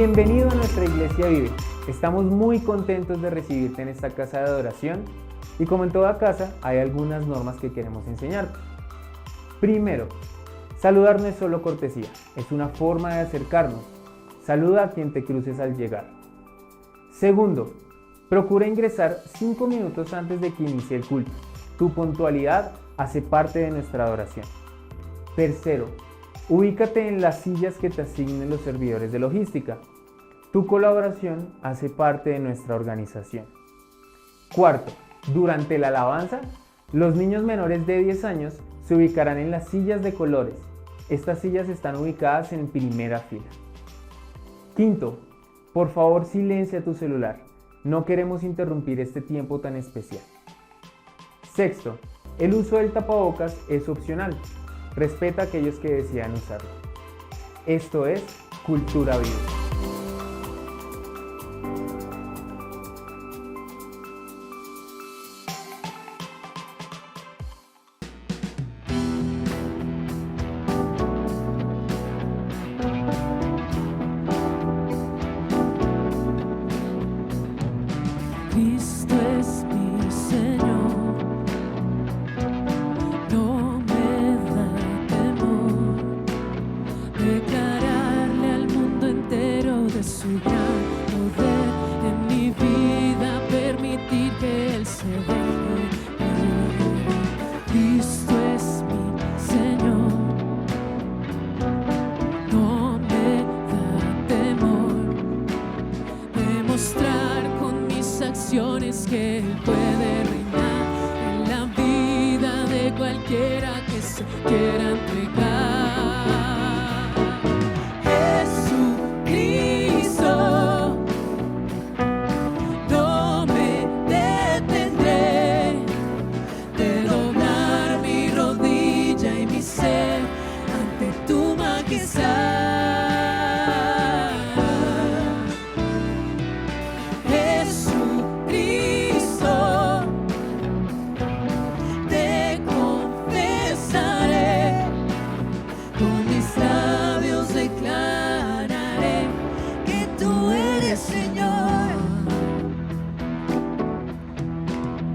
Bienvenido a nuestra Iglesia Vive. Estamos muy contentos de recibirte en esta casa de adoración y como en toda casa hay algunas normas que queremos enseñarte. Primero, saludar no es solo cortesía, es una forma de acercarnos. Saluda a quien te cruces al llegar. Segundo, procura ingresar 5 minutos antes de que inicie el culto. Tu puntualidad hace parte de nuestra adoración. Tercero, ubícate en las sillas que te asignen los servidores de logística. Tu colaboración hace parte de nuestra organización. Cuarto, durante la alabanza, los niños menores de 10 años se ubicarán en las sillas de colores. Estas sillas están ubicadas en primera fila. Quinto, por favor silencia tu celular. No queremos interrumpir este tiempo tan especial. Sexto, el uso del tapabocas es opcional. Respeta a aquellos que decidan usarlo. Esto es Cultura Viva. Cristo es mi Señor, no me da temor declararle al mundo entero de su gran poder en mi vida, permitir que Él se deje ver. Cristo es mi Señor, no me da temor demostrar con mis acciones que Él puede reinar en la vida de cualquiera que se quiera entregar. Jesucristo, no me detendré de doblar mi rodilla y mi ser ante tu majestad.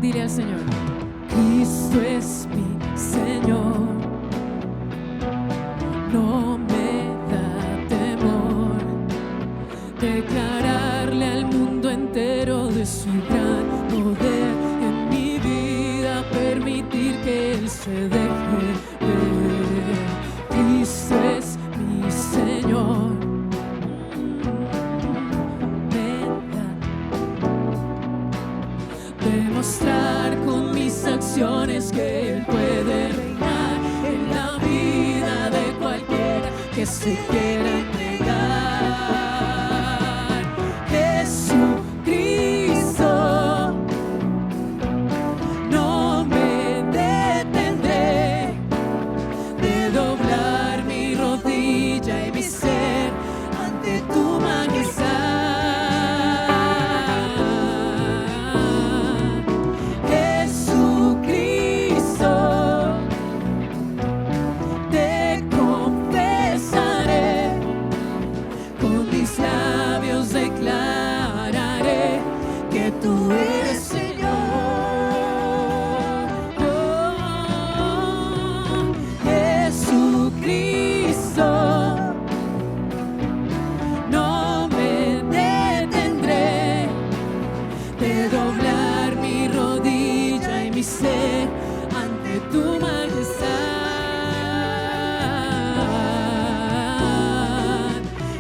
Dile al Señor, Cristo es mi Señor, no me da temor declararle al mundo entero de su gran poder en mi vida, permitir que Él se deje ver. Cristo es mi Señor, demostrar con mis acciones que Él puede reinar en la vida de cualquiera que se quiera entregar. Jesucristo, no me detendré de doblar mi rodilla y mi ser ante tu majestad. Tú eres Señor, oh, Jesucristo, no me detendré de doblar mi rodilla y mi ser ante tu majestad.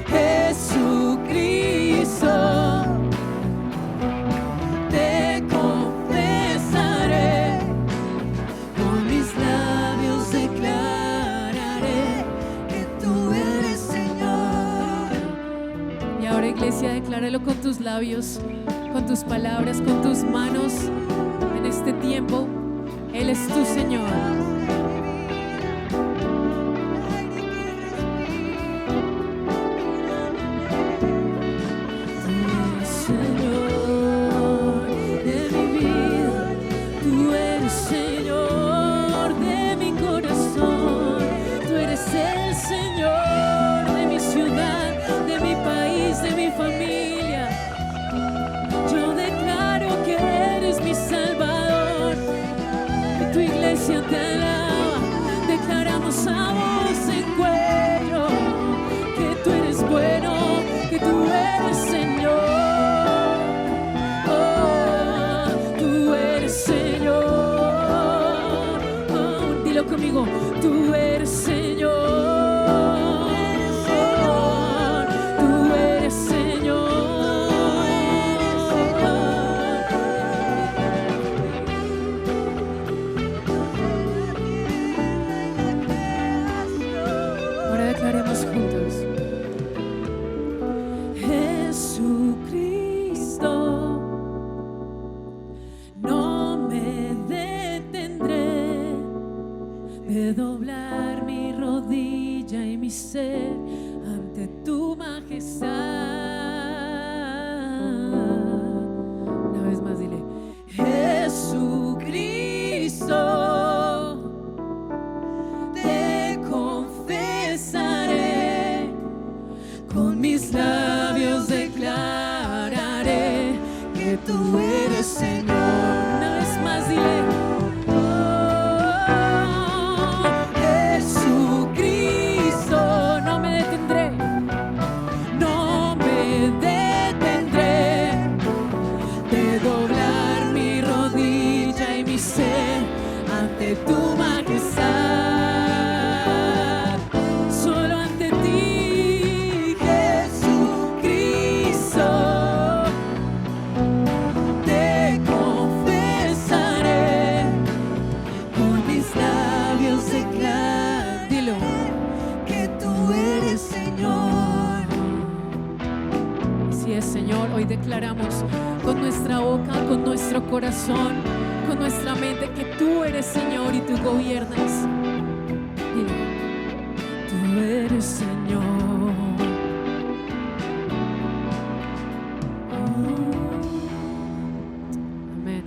Jesucristo, iglesia, decláralo con tus labios, con tus palabras, con tus manos. En este tiempo, Él es tu Señor. El Señor de mi ciudad, de mi país, de mi iglesia te alaba, declaramos a voz en cuello que tú eres bueno, que tú eres Señor. Oh, tú eres Señor. Oh, dilo conmigo, tú eres Señor. Tú eres Señor. Ahora declaremos juntos. Jesucristo, no me detendré de doblar mi rodilla y mi ser ante tu majestad. Una vez más dile, Jesucristo, te confesaré, con mis labios declararé que tú eres Señor. Una vez más dile, Jesucristo, no me detendré, no me detendré de doblar mi rodilla y mi ser ante tu majestad. Solo ante ti, Jesucristo, te confesaré, con mis labios declaro, dilo, que tú eres Señor. Así es, Señor, hoy declaramos con nuestra boca, con nuestro corazón, con nuestra mente, que tú eres Señor y tú gobiernas. Dilo, tú eres Señor. Amén.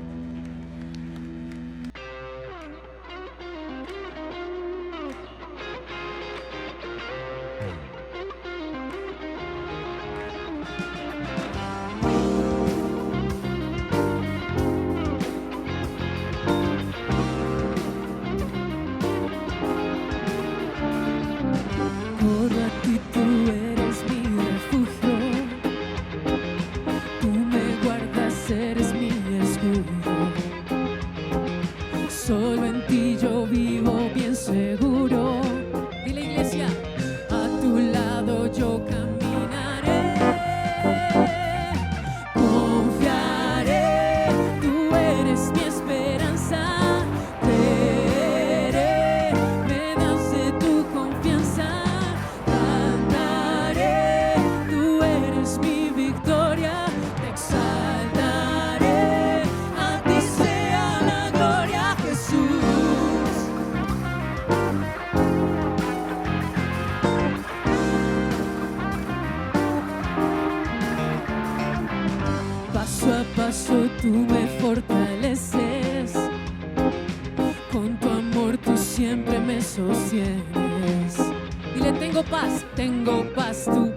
Corro a ti, tú eres mi refugio, tú me guardas, eres mi escudo. Solo en ti yo vivo bien seguro. Dile, iglesia, a tu lado yo caminaré, confiaré, tú eres mi esperanza. Creeré, me das de tu confianza. Cantaré, tú eres mi victoria. Te exaltaré, a ti sea la gloria, Jesús. Paso a paso tú me fortaleces, con tu amor tú siempre me sostienes. Dile, tengo paz, tú,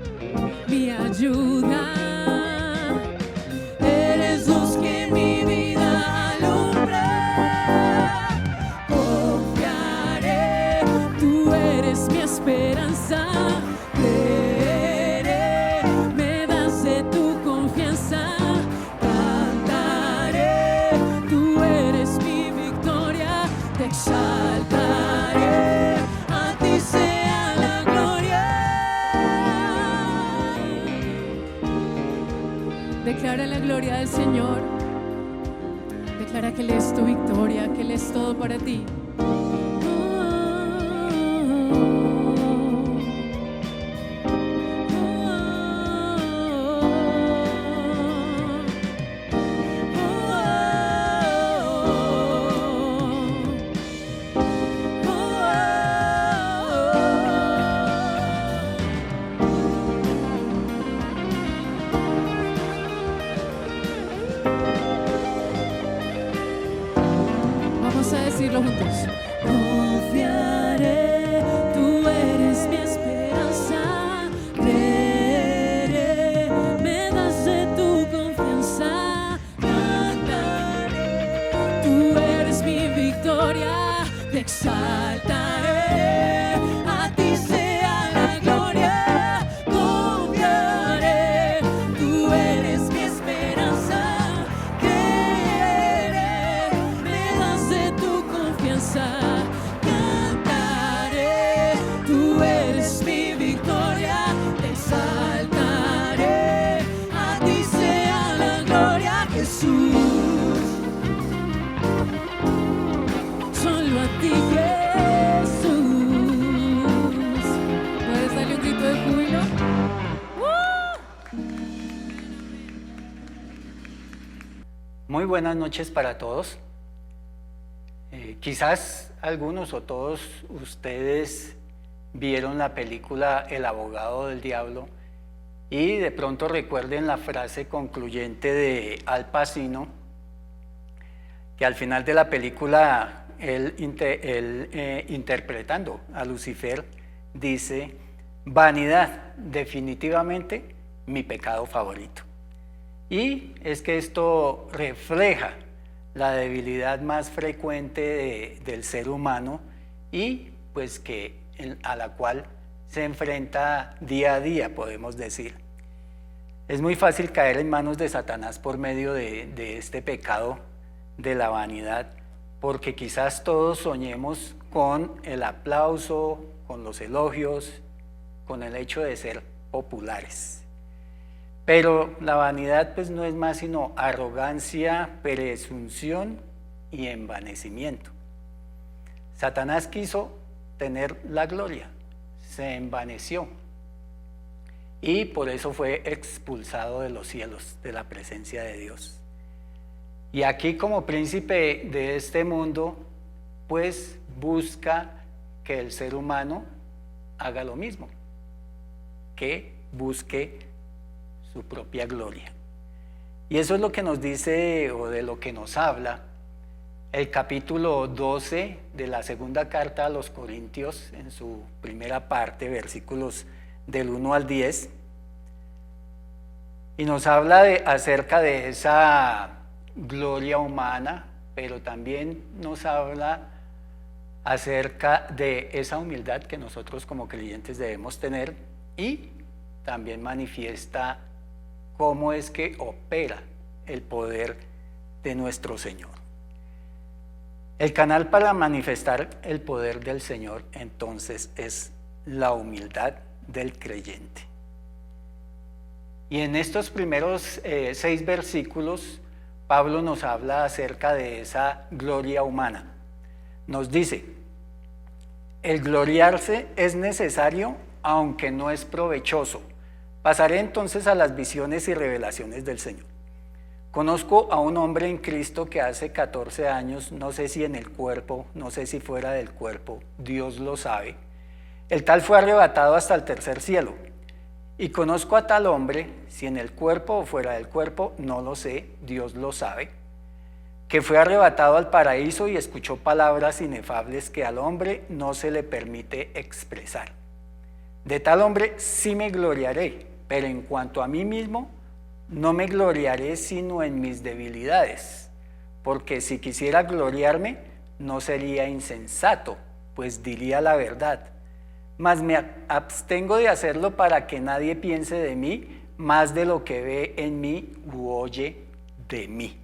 mi ayuda. Eres luz que mi vida alumbra. Confiaré, tú eres mi esperanza. Creeré, me das de tu confianza. Cantaré, tú eres mi victoria. Te exaltaré, a ti sea la gloria. Declara la gloria del Señor. Declara que Él es tu victoria, que Él es todo para ti. Vamos a decirlo juntos. Confiaré, tú eres mi esperanza. Creeré, me das de tu confianza. Cantaré, tú eres mi victoria. te exaltaré, a ti sea la gloria, confiaré, tú eres mi esperanza, creeré, me das de tu confianza, cantaré, tú eres mi victoria, te exaltaré, a ti sea la gloria, Jesús. Solo a ti, Jesús. ¿Puedes darle un grito de júbilo? Muy buenas noches para todos. Quizás algunos o todos ustedes vieron la película El abogado del diablo y de pronto recuerden la frase concluyente de Al Pacino, que al final de la película él interpretando a Lucifer dice: vanidad, definitivamente mi pecado favorito. Y es que esto refleja la debilidad más frecuente del ser humano y pues a la cual se enfrenta día a día, podemos decir. Es muy fácil caer en manos de Satanás por medio de este pecado de la vanidad, porque quizás todos soñemos con el aplauso, con los elogios, con el hecho de ser populares. Pero la vanidad pues no es más sino arrogancia, presunción y envanecimiento. Satanás quiso tener la gloria, se envaneció y por eso fue expulsado de los cielos, de la presencia de Dios. Y aquí como príncipe de este mundo, pues busca que el ser humano haga lo mismo, que busque su propia gloria. Y eso es lo que nos dice, o de lo que nos habla, el capítulo 12 de la segunda carta a los Corintios, en su primera parte, versículos del 1 al 10, y nos habla acerca de esa gloria humana, pero también nos habla acerca de esa humildad que nosotros como creyentes debemos tener, y también manifiesta cómo es que opera el poder de nuestro Señor. El canal para manifestar el poder del Señor entonces es la humildad del creyente. Y en estos primeros 6 versículos Pablo nos habla acerca de esa gloria humana. Nos dice: el gloriarse es necesario, aunque no es provechoso. Pasaré entonces a las visiones y revelaciones del Señor. Conozco a un hombre en Cristo que hace 14 años, no sé si en el cuerpo, no sé si fuera del cuerpo, Dios lo sabe. El tal fue arrebatado hasta el tercer cielo. Y conozco a tal hombre, si en el cuerpo o fuera del cuerpo, no lo sé, Dios lo sabe, que fue arrebatado al paraíso y escuchó palabras inefables que al hombre no se le permite expresar. De tal hombre sí me gloriaré, pero en cuanto a mí mismo, no me gloriaré sino en mis debilidades, porque si quisiera gloriarme, no sería insensato, pues diría la verdad. Mas me abstengo de hacerlo para que nadie piense de mí más de lo que ve en mí u oye de mí.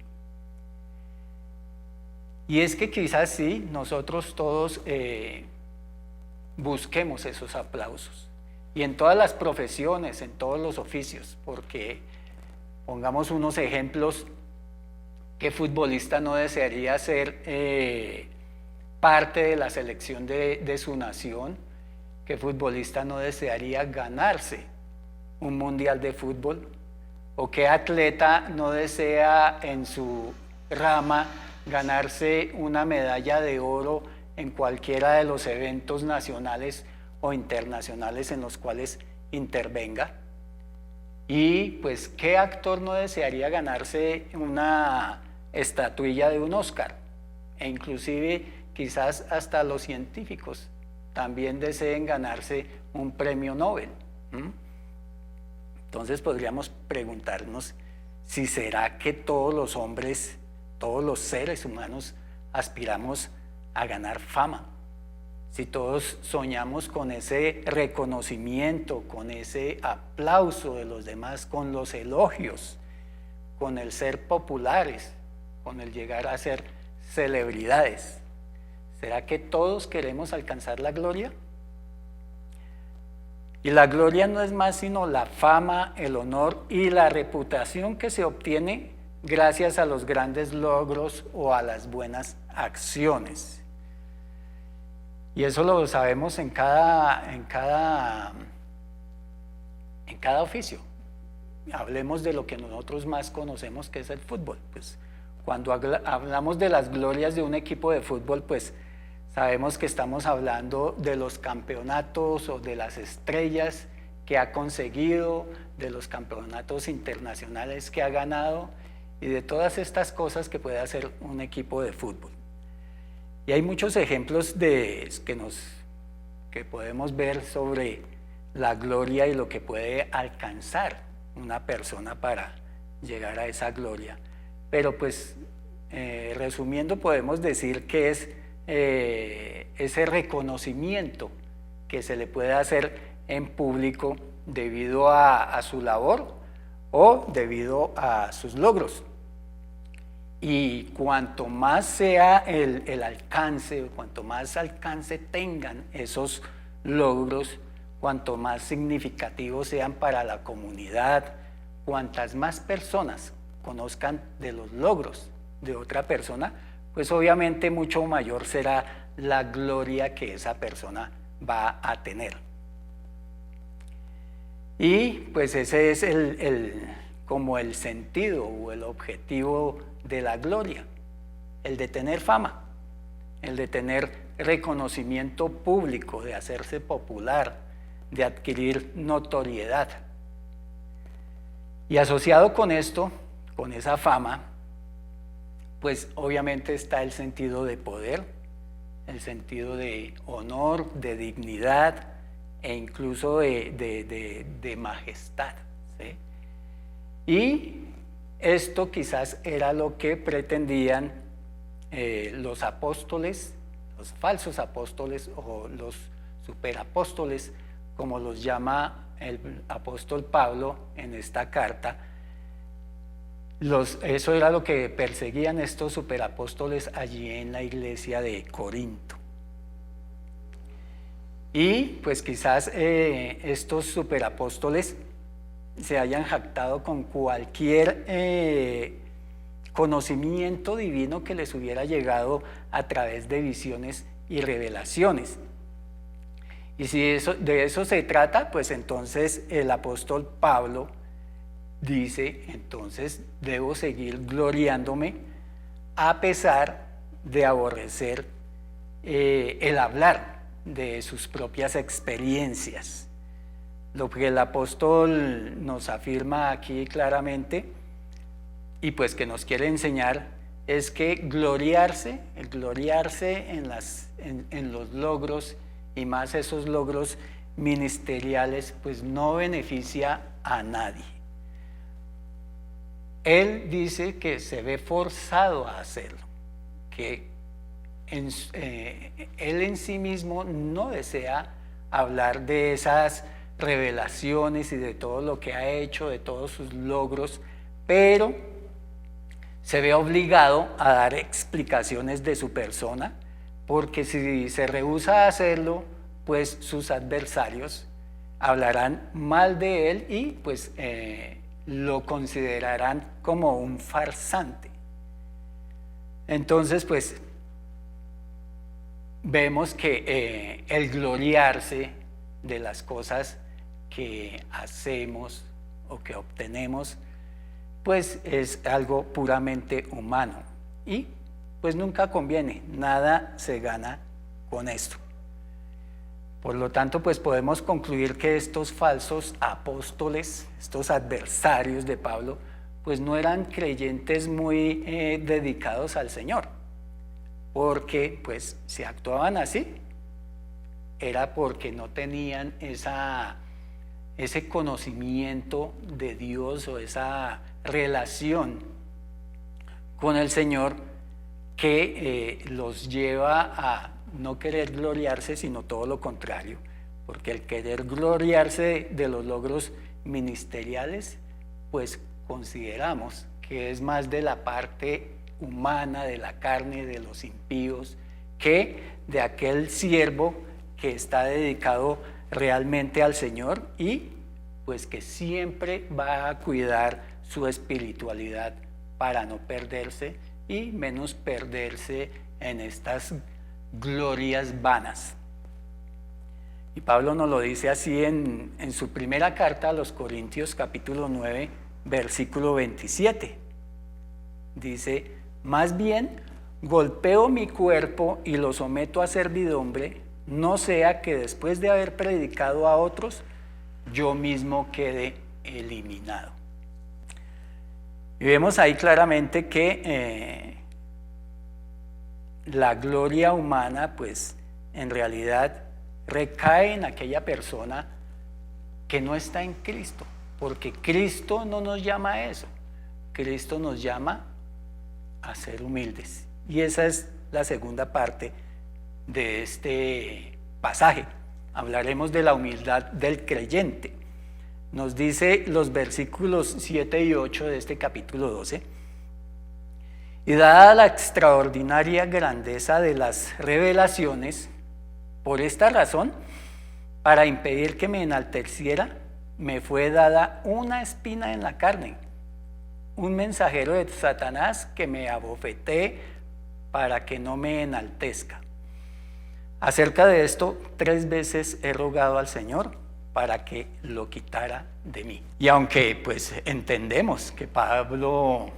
Y es que quizás sí, nosotros todos busquemos esos aplausos. Y en todas las profesiones, en todos los oficios, porque pongamos unos ejemplos, ¿qué futbolista no desearía ser parte de la selección de su nación? ¿Qué futbolista no desearía ganarse un mundial de fútbol? ¿O qué atleta no desea en su rama ganarse una medalla de oro en cualquiera de los eventos nacionales o internacionales en los cuales intervenga? Y pues, ¿qué actor no desearía ganarse una estatuilla de un Oscar? E inclusive quizás hasta los científicos también deseen ganarse un premio Nobel. Entonces podríamos preguntarnos si será que todos los hombres, todos los seres humanos aspiramos a ganar fama. Si todos soñamos con ese reconocimiento, con ese aplauso de los demás, con los elogios, con el ser populares, con el llegar a ser celebridades, ¿será que todos queremos alcanzar la gloria? Y la gloria no es más sino la fama, el honor y la reputación que se obtiene gracias a los grandes logros o a las buenas acciones. Y eso lo sabemos en cada oficio. Hablemos de lo que nosotros más conocemos, que es el fútbol. Pues cuando hablamos de las glorias de un equipo de fútbol, pues sabemos que estamos hablando de los campeonatos o de las estrellas que ha conseguido, de los campeonatos internacionales que ha ganado y de todas estas cosas que puede hacer un equipo de fútbol. Y hay muchos ejemplos que podemos ver sobre la gloria y lo que puede alcanzar una persona para llegar a esa gloria. Pero pues resumiendo podemos decir que es ese reconocimiento que se le puede hacer en público debido a su labor o debido a sus logros. Y cuanto más sea el alcance, cuanto más alcance tengan esos logros, cuanto más significativos sean para la comunidad, cuantas más personas conozcan de los logros de otra persona, pues obviamente mucho mayor será la gloria que esa persona va a tener. Y pues ese es como el sentido o el objetivo de la gloria, el de tener fama, el de tener reconocimiento público, de hacerse popular, de adquirir notoriedad. Y asociado con esto, con esa fama, pues obviamente está el sentido de poder, el sentido de honor, de dignidad e incluso de majestad, ¿sí? Y esto quizás era lo que pretendían los apóstoles, los falsos apóstoles o los superapóstoles, como los llama el apóstol Pablo en esta carta. Eso era lo que perseguían estos superapóstoles allí en la iglesia de Corinto. Y pues quizás estos superapóstoles se hayan jactado con cualquier conocimiento divino que les hubiera llegado a través de visiones y revelaciones. Y si de eso se trata, pues entonces el apóstol Pablo dice, entonces debo seguir gloriándome a pesar de aborrecer el hablar de sus propias experiencias. Lo que el apóstol nos afirma aquí claramente y pues que nos quiere enseñar es que el gloriarse en los logros y más esos logros ministeriales pues no beneficia a nadie. Él dice que se ve forzado a hacerlo, que él en sí mismo no desea hablar de esas revelaciones y de todo lo que ha hecho, de todos sus logros, pero se ve obligado a dar explicaciones de su persona, porque si se rehúsa a hacerlo, pues sus adversarios hablarán mal de él y pues lo considerarán como un farsante. Entonces, pues vemos que el gloriarse de las cosas que hacemos o que obtenemos, pues es algo puramente humano y pues nunca conviene, nada se gana con esto. Por lo tanto, pues podemos concluir que estos falsos apóstoles, estos adversarios de Pablo, pues no eran creyentes muy dedicados al Señor, porque pues si actuaban así, era porque no tenían ese conocimiento de Dios o esa relación con el Señor que los lleva a no querer gloriarse, sino todo lo contrario, porque el querer gloriarse de los logros ministeriales, pues consideramos que es más de la parte humana, de la carne, de los impíos, que de aquel siervo que está dedicado realmente al Señor y pues que siempre va a cuidar su espiritualidad para no perderse y menos perderse en estas glorias vanas. Y Pablo nos lo dice así en su primera carta a los Corintios, capítulo 9, versículo 27. Dice: más bien golpeo mi cuerpo y lo someto a servidumbre, no sea que después de haber predicado a otros, yo mismo quede eliminado. Y vemos ahí claramente que la gloria humana, pues en realidad recae en aquella persona que no está en Cristo, porque Cristo no nos llama a eso, Cristo nos llama a ser humildes. Y esa es la segunda parte de este pasaje. Hablaremos de la humildad del creyente. Nos dice los versículos 7 y 8 de este capítulo 12. Y dada la extraordinaria grandeza de las revelaciones, por esta razón, para impedir que me enalteciera, me fue dada una espina en la carne, un mensajero de Satanás que me abofetee para que no me enaltezca. Acerca de esto, 3 veces he rogado al Señor para que lo quitara de mí. Y aunque pues entendemos que Pablo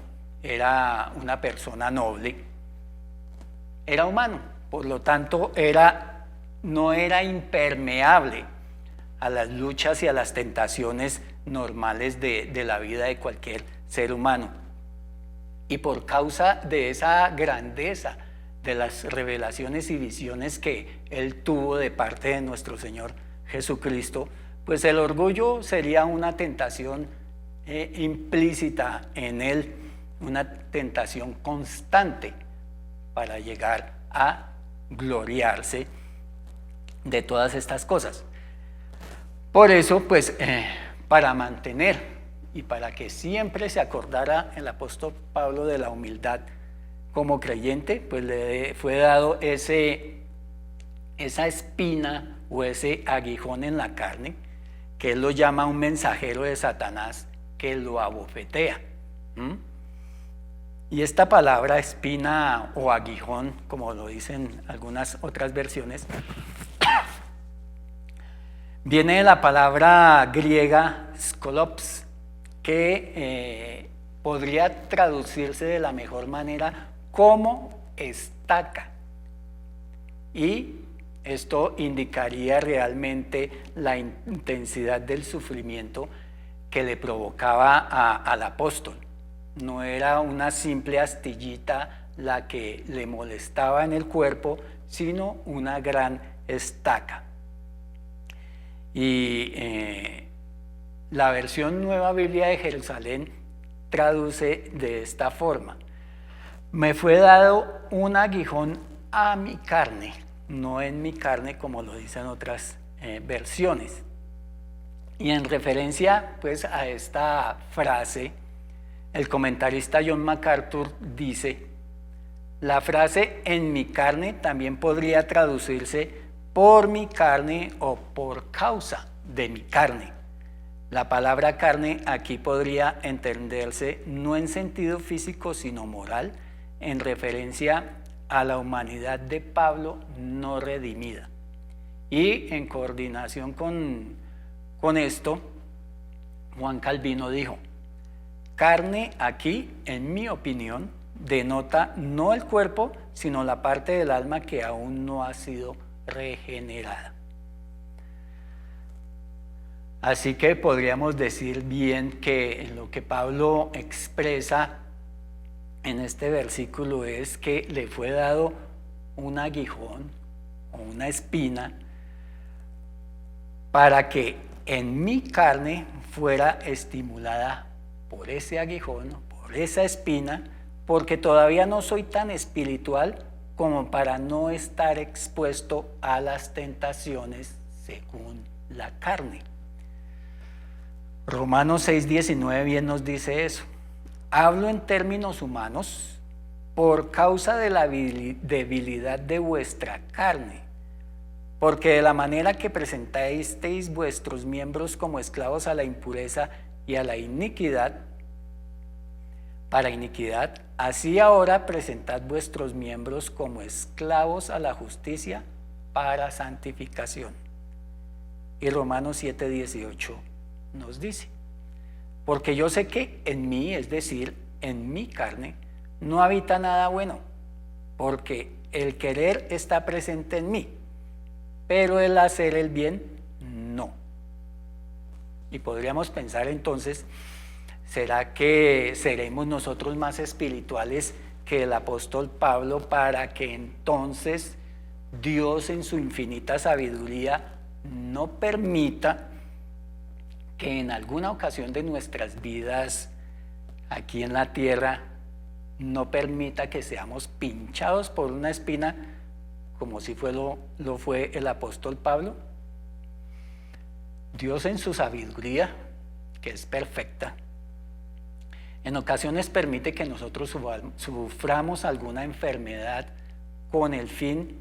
era una persona noble, era humano, por lo tanto no era impermeable a las luchas y a las tentaciones normales de la vida de cualquier ser humano. Y por causa de esa grandeza de las revelaciones y visiones que él tuvo de parte de nuestro Señor Jesucristo, pues el orgullo sería una tentación implícita en él, una tentación constante para llegar a gloriarse de todas estas cosas. Por eso, pues, para mantener y para que siempre se acordara el apóstol Pablo de la humildad como creyente, pues le fue dado esa espina o ese aguijón en la carne, que él lo llama un mensajero de Satanás que lo abofetea. Y esta palabra espina o aguijón, como lo dicen algunas otras versiones, viene de la palabra griega skolops, que podría traducirse de la mejor manera como estaca. Y esto indicaría realmente la intensidad del sufrimiento que le provocaba al apóstol. No era una simple astillita la que le molestaba en el cuerpo, sino una gran estaca. Y la versión Nueva Biblia de Jerusalén traduce de esta forma: me fue dado un aguijón a mi carne, no en mi carne como lo dicen otras versiones. Y en referencia pues a esta frase, el comentarista John MacArthur dice: la frase en mi carne también podría traducirse por mi carne o por causa de mi carne. La palabra carne aquí podría entenderse no en sentido físico sino moral, en referencia a la humanidad de Pablo no redimida. Y en coordinación con esto, Juan Calvino dijo: carne aquí, en mi opinión, denota no el cuerpo, sino la parte del alma que aún no ha sido regenerada. Así que podríamos decir bien que lo que Pablo expresa en este versículo es que le fue dado un aguijón o una espina para que en mi carne fuera estimulada por ese aguijón, por esa espina, porque todavía no soy tan espiritual como para no estar expuesto a las tentaciones según la carne. Romanos 6:19 bien nos dice eso. Hablo en términos humanos por causa de la debilidad de vuestra carne, porque de la manera que presentasteis vuestros miembros como esclavos a la impureza y a la iniquidad, para iniquidad, así ahora presentad vuestros miembros como esclavos a la justicia para santificación. Y Romanos 7:18 nos dice, porque yo sé que en mí, es decir, en mi carne, no habita nada bueno, porque el querer está presente en mí, pero el hacer el bien no. Y podríamos pensar entonces, ¿será que seremos nosotros más espirituales que el apóstol Pablo para que entonces Dios en su infinita sabiduría no permita que en alguna ocasión de nuestras vidas aquí en la tierra no permita que seamos pinchados por una espina como si lo fue el apóstol Pablo? Dios en su sabiduría, que es perfecta, en ocasiones permite que nosotros suframos alguna enfermedad con el fin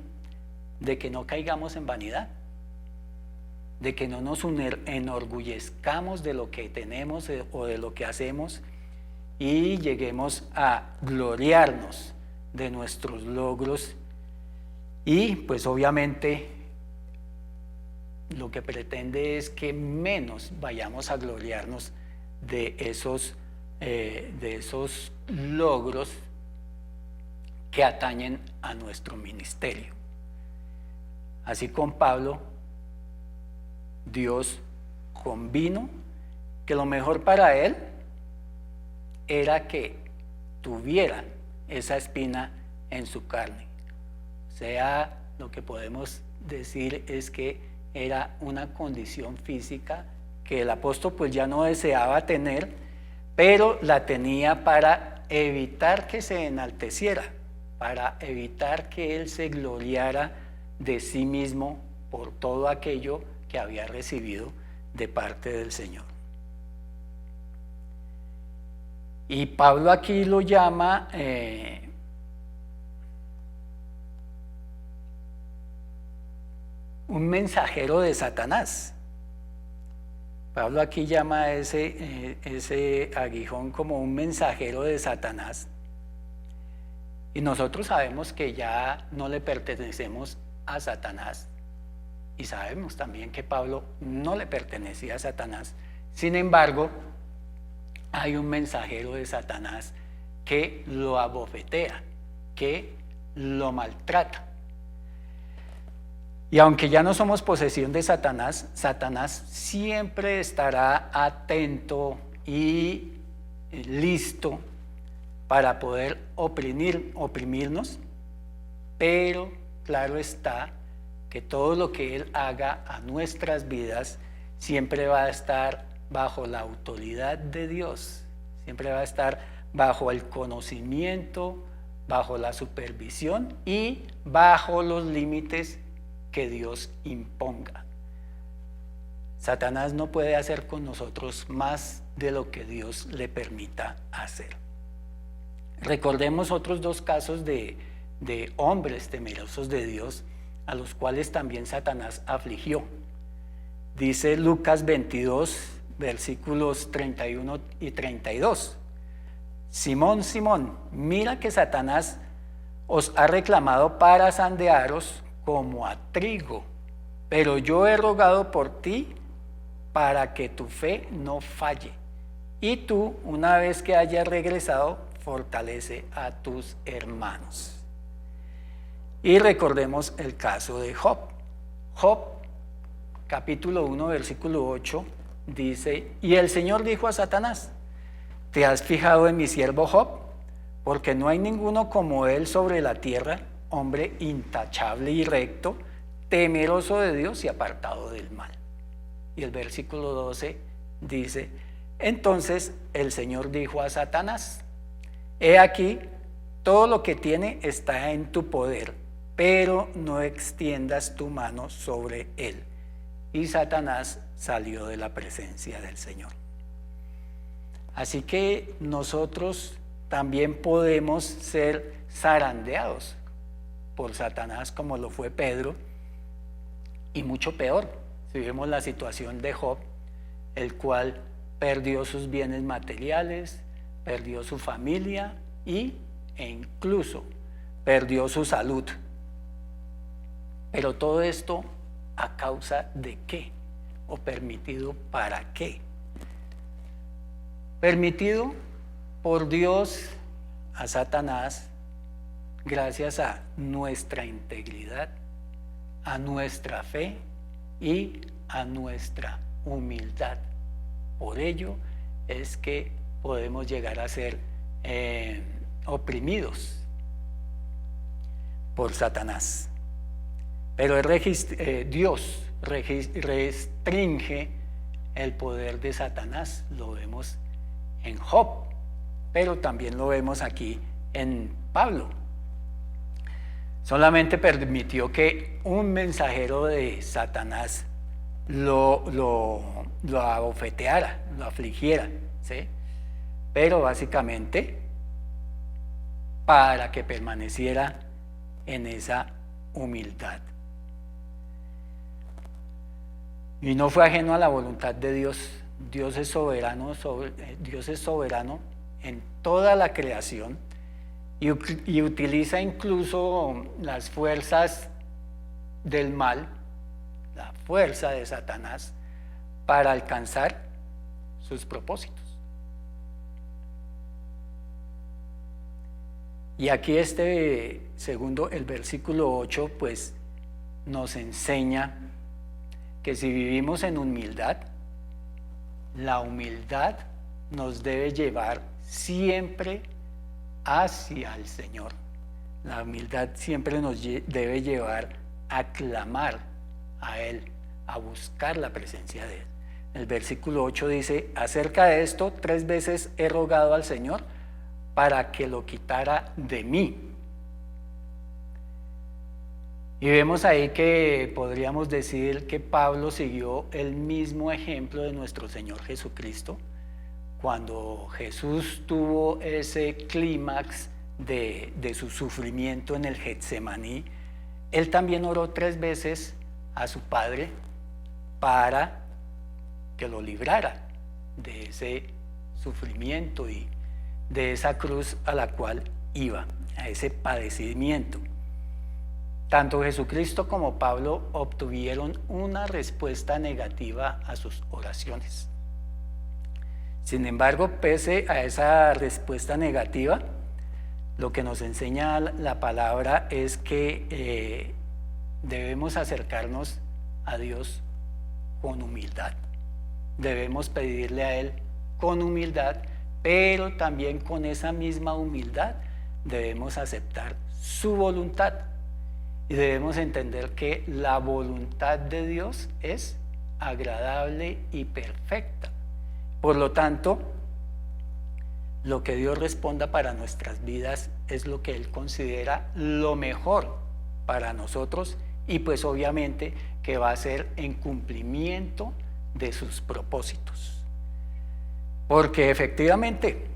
de que no caigamos en vanidad, de que no nos enorgullezcamos de lo que tenemos o de lo que hacemos y lleguemos a gloriarnos de nuestros logros. Y pues obviamente lo que pretende es que menos vayamos a gloriarnos de esos logros que atañen a nuestro ministerio. Así con Pablo, Dios convino que lo mejor para él era que tuviera esa espina en su carne. O sea, lo que podemos decir es que era una condición física que el apóstol pues ya no deseaba tener, pero la tenía para evitar que se enalteciera, para evitar que él se gloriara de sí mismo por todo aquello que había recibido de parte del Señor. Y Pablo aquí lo llama un mensajero de Satanás. Pablo aquí llama a ese aguijón como un mensajero de Satanás. Y nosotros sabemos que ya no le pertenecemos a Satanás. Y sabemos también que Pablo no le pertenecía a Satanás. Sin embargo, hay un mensajero de Satanás que lo abofetea, que lo maltrata. Y aunque ya no somos posesión de Satanás, Satanás siempre estará atento y listo para poder oprimirnos, pero claro está que todo lo que él haga a nuestras vidas siempre va a estar bajo la autoridad de Dios, siempre va a estar bajo el conocimiento, bajo la supervisión y bajo los límites que Dios imponga. Satanás no puede hacer con nosotros más de lo que Dios le permita hacer. Recordemos otros dos casos de hombres temerosos de Dios a los cuales también Satanás afligió. Dice Lucas 22, versículos 31 y 32. Simón, Simón, mira que Satanás os ha reclamado para zandearos como a trigo, pero yo he rogado por ti para que tu fe no falle. Y tú, una vez que hayas regresado, fortalece a tus hermanos. Y recordemos el caso de Job. Job, capítulo 1, versículo 8, dice, y el Señor dijo a Satanás, ¿te has fijado en mi siervo Job? Porque no hay ninguno como él sobre la tierra, hombre intachable y recto, temeroso de Dios y apartado del mal. Y el versículo 12 dice, entonces el Señor dijo a Satanás, he aquí, todo lo que tiene está en tu poder, pero no extiendas tu mano sobre él. Y Satanás salió de la presencia del Señor. Así que nosotros también podemos ser zarandeados por Satanás, como lo fue Pedro, y mucho peor, si vemos la situación de Job, el cual perdió sus bienes materiales, perdió su familia e incluso perdió su salud. Pero todo esto ¿a causa de qué? ¿O permitido para qué? Permitido por Dios a Satanás gracias a nuestra integridad, a nuestra fe y a nuestra humildad. Por ello es que podemos llegar a ser oprimidos por Satanás. Pero Dios restringe el poder de Satanás. Lo vemos en Job, pero también lo vemos aquí en Pablo. Solamente permitió que un mensajero de Satanás lo abofeteara, lo afligiera, ¿sí? Pero básicamente para que permaneciera en esa humildad. Y no fue ajeno a la voluntad de Dios. Dios es soberano en toda la creación y utiliza incluso las fuerzas del mal, la fuerza de Satanás, para alcanzar sus propósitos. Y aquí el versículo 8, pues nos enseña que si vivimos en humildad, la humildad nos debe llevar siempre hacia el Señor. La humildad siempre nos debe llevar a clamar a Él, a buscar la presencia de Él. El versículo 8 dice: acerca de esto 3 veces he rogado al Señor para que lo quitara de mí. Y vemos ahí que podríamos decir que Pablo siguió el mismo ejemplo de nuestro Señor Jesucristo. Cuando Jesús tuvo ese clímax de su sufrimiento en el Getsemaní, Él también oró 3 veces a su Padre para que lo librara de ese sufrimiento y de esa cruz a la cual iba, a ese padecimiento. Tanto Jesucristo como Pablo obtuvieron una respuesta negativa a sus oraciones. Sin embargo, pese a esa respuesta negativa, lo que nos enseña la palabra es que debemos acercarnos a Dios con humildad. Debemos pedirle a Él con humildad, pero también con esa misma humildad debemos aceptar su voluntad. Y debemos entender que la voluntad de Dios es agradable y perfecta. Por lo tanto, lo que Dios responda para nuestras vidas es lo que Él considera lo mejor para nosotros, y pues obviamente que va a ser en cumplimiento de sus propósitos. Porque efectivamente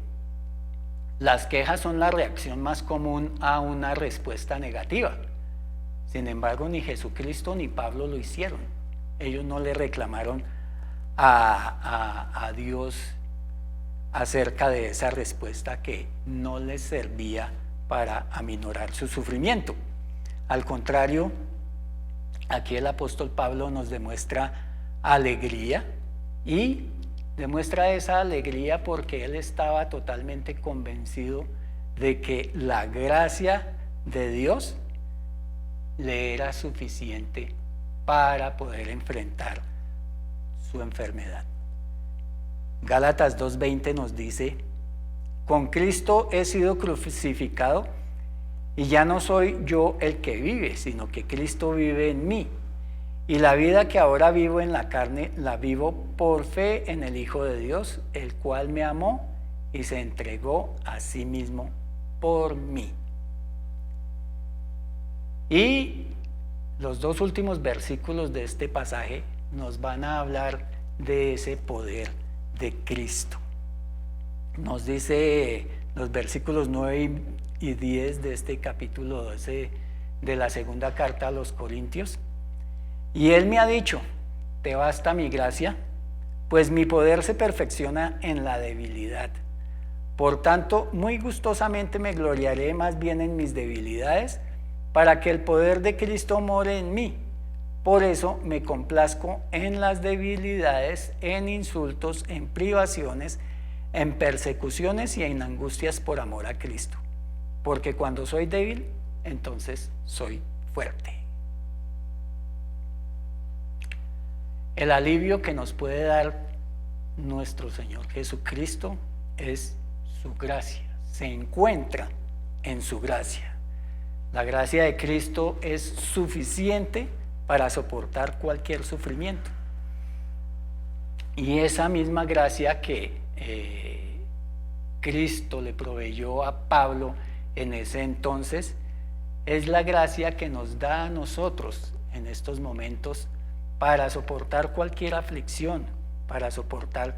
las quejas son la reacción más común a una respuesta negativa. Sin embargo, ni Jesucristo ni Pablo lo hicieron. Ellos no le reclamaron a Dios acerca de esa respuesta que no les servía para aminorar su sufrimiento. Al contrario, aquí el apóstol Pablo nos demuestra alegría, y demuestra esa alegría porque él estaba totalmente convencido de que la gracia de Dios le era suficiente para poder enfrentar su enfermedad. Gálatas 2:20 nos dice: con Cristo he sido crucificado, y ya no soy yo el que vive, sino que Cristo vive en mí. Y la vida que ahora vivo en la carne, la vivo por fe en el Hijo de Dios, el cual me amó y se entregó a sí mismo por mí. Y los dos últimos versículos de este pasaje nos van a hablar de ese poder de Cristo. Nos dice los versículos 9 y 10 de este capítulo 12 de la segunda carta a los Corintios. Y Él me ha dicho: te basta mi gracia, pues mi poder se perfecciona en la debilidad. Por tanto, muy gustosamente me gloriaré más bien en mis debilidades, para que el poder de Cristo more en mí. Por eso me complazco en las debilidades, en insultos, en privaciones, en persecuciones y en angustias por amor a Cristo. Porque cuando soy débil, entonces soy fuerte. El alivio que nos puede dar nuestro Señor Jesucristo es su gracia. Se encuentra en su gracia. La gracia de Cristo es suficiente para soportar cualquier sufrimiento. Y esa misma gracia que Cristo le proveyó a Pablo en ese entonces, es la gracia que nos da a nosotros en estos momentos para soportar cualquier aflicción, para soportar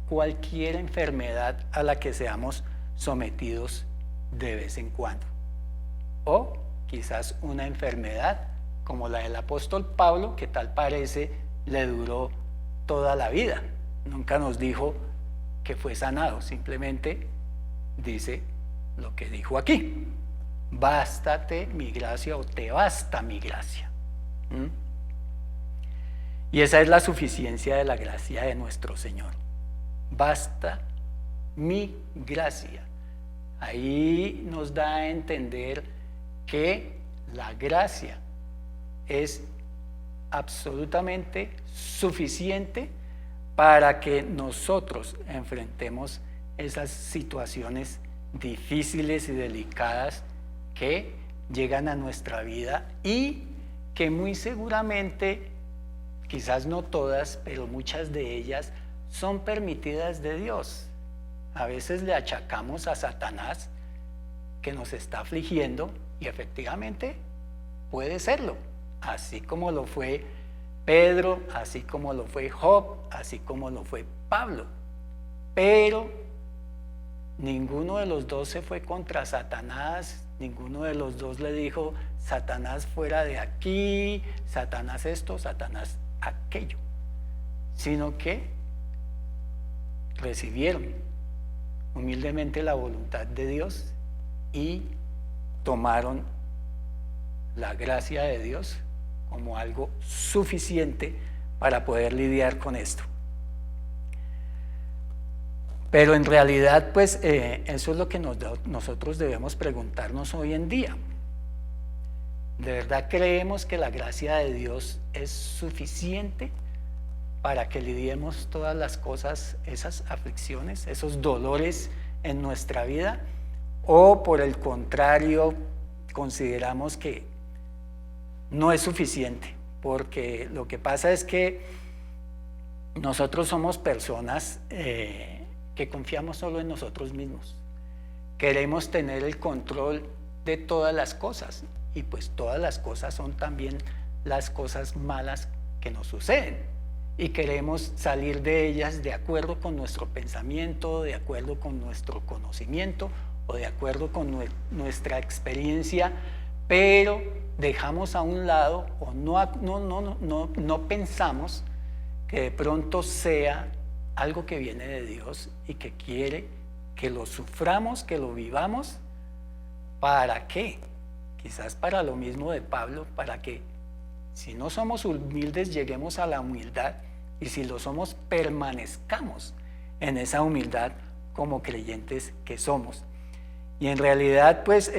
cualquier enfermedad a la que seamos sometidos de vez en cuando. O quizás una enfermedad como la del apóstol Pablo, que tal parece le duró toda la vida. Nunca nos dijo que fue sanado, simplemente dice lo que dijo aquí: bástate mi gracia, o te basta mi gracia. Y esa es la suficiencia de la gracia de nuestro Señor. Basta mi gracia. Ahí nos da a entender que la gracia es absolutamente suficiente para que nosotros enfrentemos esas situaciones difíciles y delicadas que llegan a nuestra vida y que muy seguramente, quizás no todas, pero muchas de ellas son permitidas de Dios. A veces le achacamos a Satanás que nos está afligiendo, y efectivamente puede serlo, así como lo fue Pedro, así como lo fue Job, así como lo fue Pablo. Pero ninguno de los dos se fue contra Satanás, ninguno de los dos le dijo: Satanás fuera de aquí, Satanás esto, Satanás aquello, sino que recibieron humildemente la voluntad de Dios y tomaron la gracia de Dios como algo suficiente para poder lidiar con esto. Pero en realidad, pues, eso es lo que nosotros debemos preguntarnos hoy en día. ¿De verdad creemos que la gracia de Dios es suficiente para que lidiemos todas las cosas, esas aflicciones, esos dolores en nuestra vida? ¿O por el contrario, consideramos que no es suficiente? Porque lo que pasa es que nosotros somos personas que confiamos solo en nosotros mismos. Queremos tener el control de todas las cosas, y pues todas las cosas son también las cosas malas que nos suceden, y queremos salir de ellas de acuerdo con nuestro pensamiento, de acuerdo con nuestro conocimiento o de acuerdo con nuestra experiencia, pero dejamos a un lado o no pensamos que de pronto sea algo que viene de Dios y que quiere que lo suframos, que lo vivamos. ¿Para qué? Quizás para lo mismo de Pablo, para que si no somos humildes lleguemos a la humildad, y si lo somos permanezcamos en esa humildad como creyentes que somos. Y en realidad pues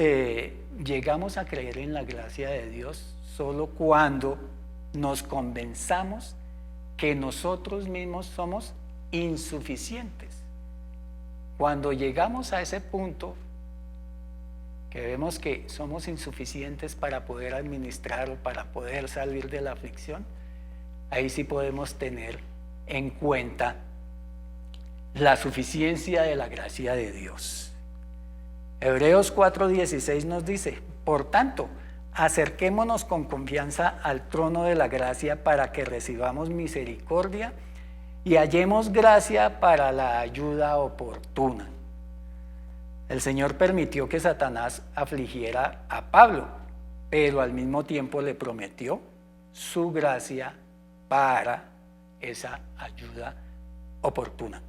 llegamos a creer en la gracia de Dios solo cuando nos convenzamos que nosotros mismos somos insuficientes. Cuando llegamos a ese punto que vemos que somos insuficientes para poder administrar o para poder salir de la aflicción, ahí sí podemos tener en cuenta la suficiencia de la gracia de Dios. Hebreos 4:16 nos dice: por tanto, acerquémonos con confianza al trono de la gracia para que recibamos misericordia y hallemos gracia para la ayuda oportuna. El Señor permitió que Satanás afligiera a Pablo, pero al mismo tiempo le prometió su gracia para esa ayuda oportuna.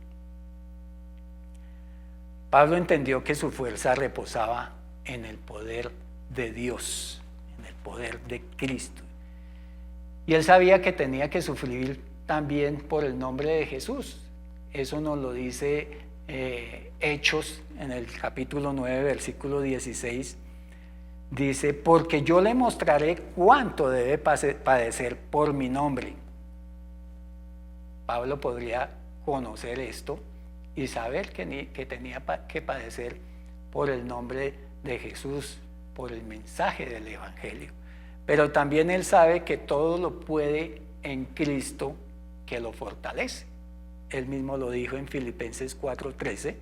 Pablo entendió que su fuerza reposaba en el poder de Dios, en el poder de Cristo. Y él sabía que tenía que sufrir también por el nombre de Jesús. Eso nos lo dice Hechos en el capítulo 9, versículo 16. Dice: porque yo le mostraré cuánto debe padecer por mi nombre. Pablo podría conocer esto y saber que tenía que padecer por el nombre de Jesús, por el mensaje del Evangelio. Pero también él sabe que todo lo puede en Cristo que lo fortalece. Él mismo lo dijo en Filipenses 4:13: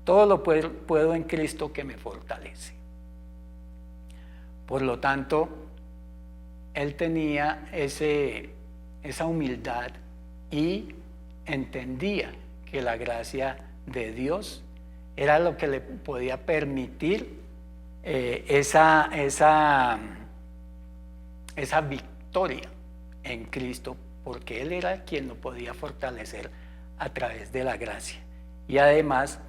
todo lo puedo en Cristo que me fortalece. Por lo tanto, él tenía esa humildad y entendía que la gracia de Dios era lo que le podía permitir esa victoria en Cristo, porque Él era quien lo podía fortalecer a través de la gracia. Y además,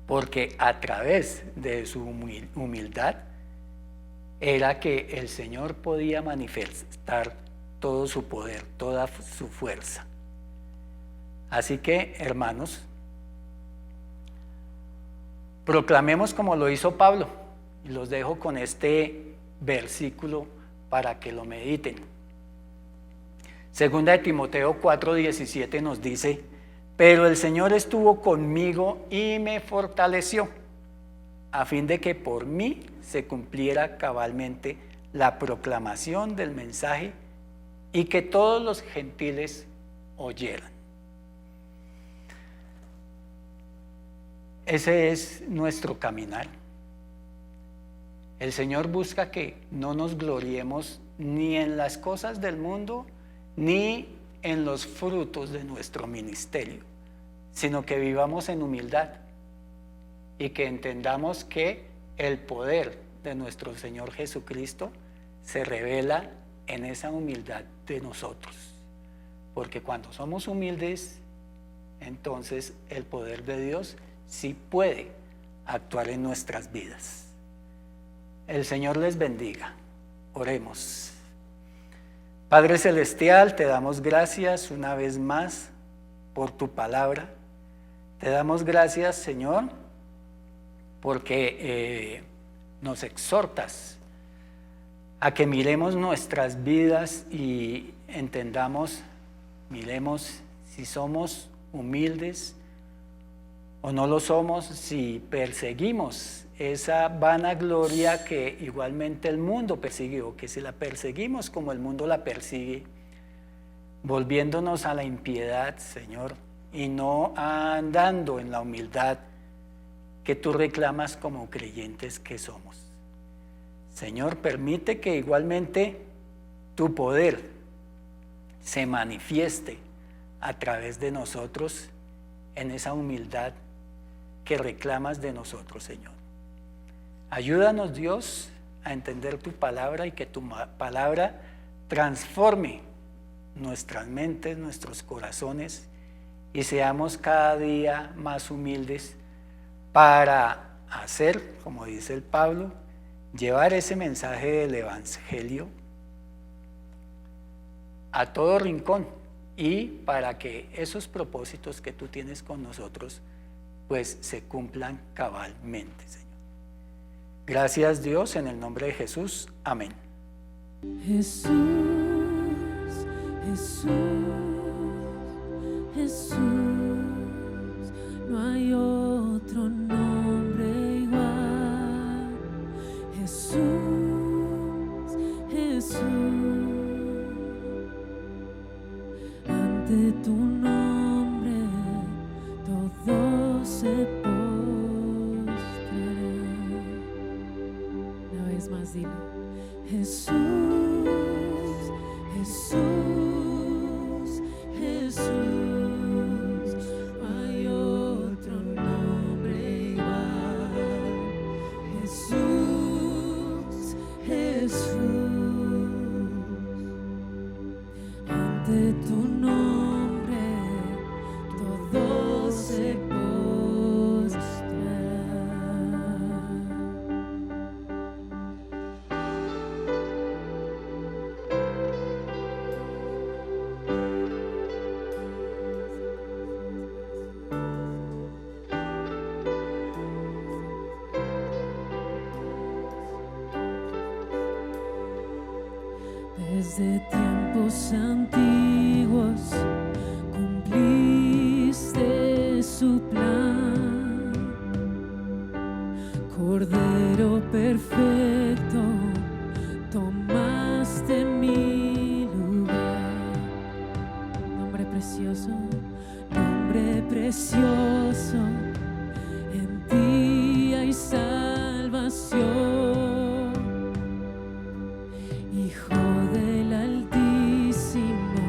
porque a través de su humildad era que el Señor podía manifestar todo su poder, toda su fuerza. Así que, hermanos, proclamemos como lo hizo Pablo, y los dejo con este versículo para que lo mediten. Segunda de Timoteo 4:17 nos dice: pero el Señor estuvo conmigo y me fortaleció, a fin de que por mí se cumpliera cabalmente la proclamación del mensaje y que todos los gentiles oyeran. Ese es nuestro caminar. El Señor busca que no nos gloriemos ni en las cosas del mundo, ni en los frutos de nuestro ministerio, sino que vivamos en humildad y que entendamos que el poder de nuestro Señor Jesucristo se revela en esa humildad de nosotros. Porque cuando somos humildes, entonces el poder de Dios sí puede actuar en nuestras vidas. El Señor les bendiga. Oremos. Padre Celestial, te damos gracias una vez más por tu palabra. Te damos gracias, Señor, porque nos exhortas a que miremos nuestras vidas y entendamos, miremos si somos humildes o no lo somos, si perseguimos esa vanagloria que igualmente el mundo persiguió, que si la perseguimos como el mundo la persigue, volviéndonos a la impiedad, Señor, y no andando en la humildad que tú reclamas como creyentes que somos. Señor, permite que igualmente tu poder se manifieste a través de nosotros en esa humildad que reclamas de nosotros, Señor. Ayúdanos, Dios, a entender tu palabra y que tu palabra transforme nuestras mentes, nuestros corazones, y seamos cada día más humildes para hacer, como dice el Pablo, llevar ese mensaje del Evangelio a todo rincón, y para que esos propósitos que tú tienes con nosotros pues se cumplan cabalmente, Señor. Gracias, Dios, en el nombre de Jesús. Amén. Jesús, Jesús, Jesús, no hay otro nombre igual. Jesús, Jesús, ante tu nombre todos se postrarán. Jesús, Jesús, Jesús, no hay otro nombre igual. Jesús, Jesús, ante tu nombre todo se postra. Desde tiempos antiguos cumpliste su plan, Cordero perfecto, tomaste mi lugar. Nombre precioso, en ti hay salvación. Hijo del Altísimo,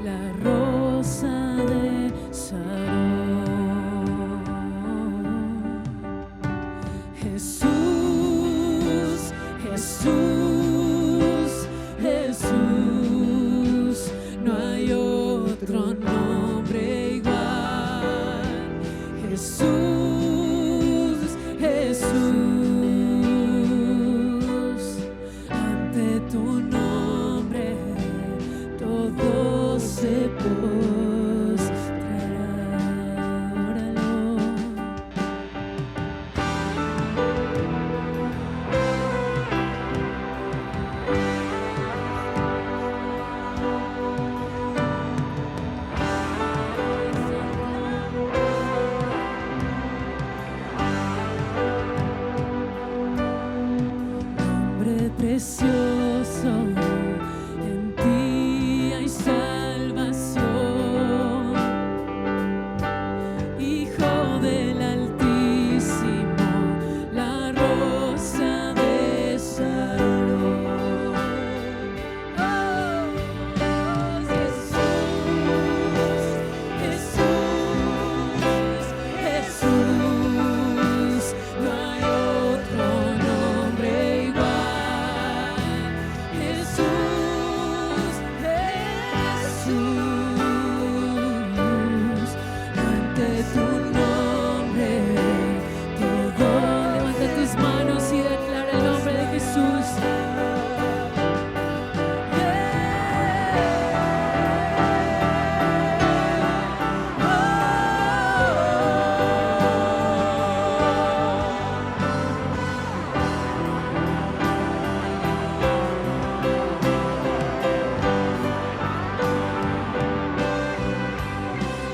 la rosa de Sarón. Jesús, Jesús, Jesús, no hay otro nombre igual. Jesús, Jesús, ante tu nombre todo se postrará. Óralo. Nombre precioso, en ti hay salvación. Hijo del Altísimo, la rosa de Sarón. Oh, Jesús, Jesús, Jesús, no hay otro nombre igual. Jesús, Jesús, ante tu nombre todo. Levanta tus manos y declara el nombre de Jesús.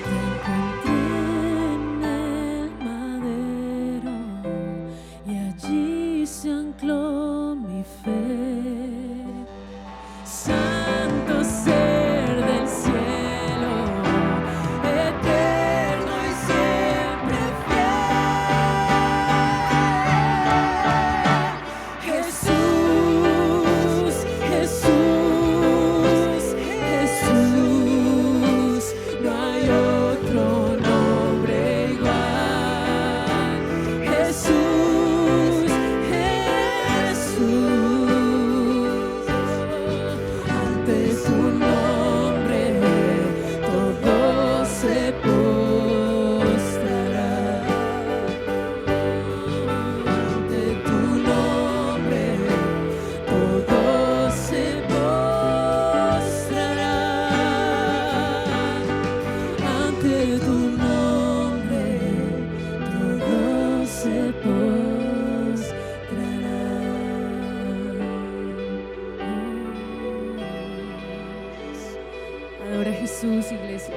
Te encontré en el madero y allí se ancló mi fe. Santo ser del cielo, eterno y siempre fiel. Jesús, Jesús, Jesús, no hay otro nombre igual. Jesús, Jesús, ante tu nombre todo se postrará. Ante tu nombre todo se postrará. Ante tu nombre todo se postrará. Adora a Jesús, iglesia.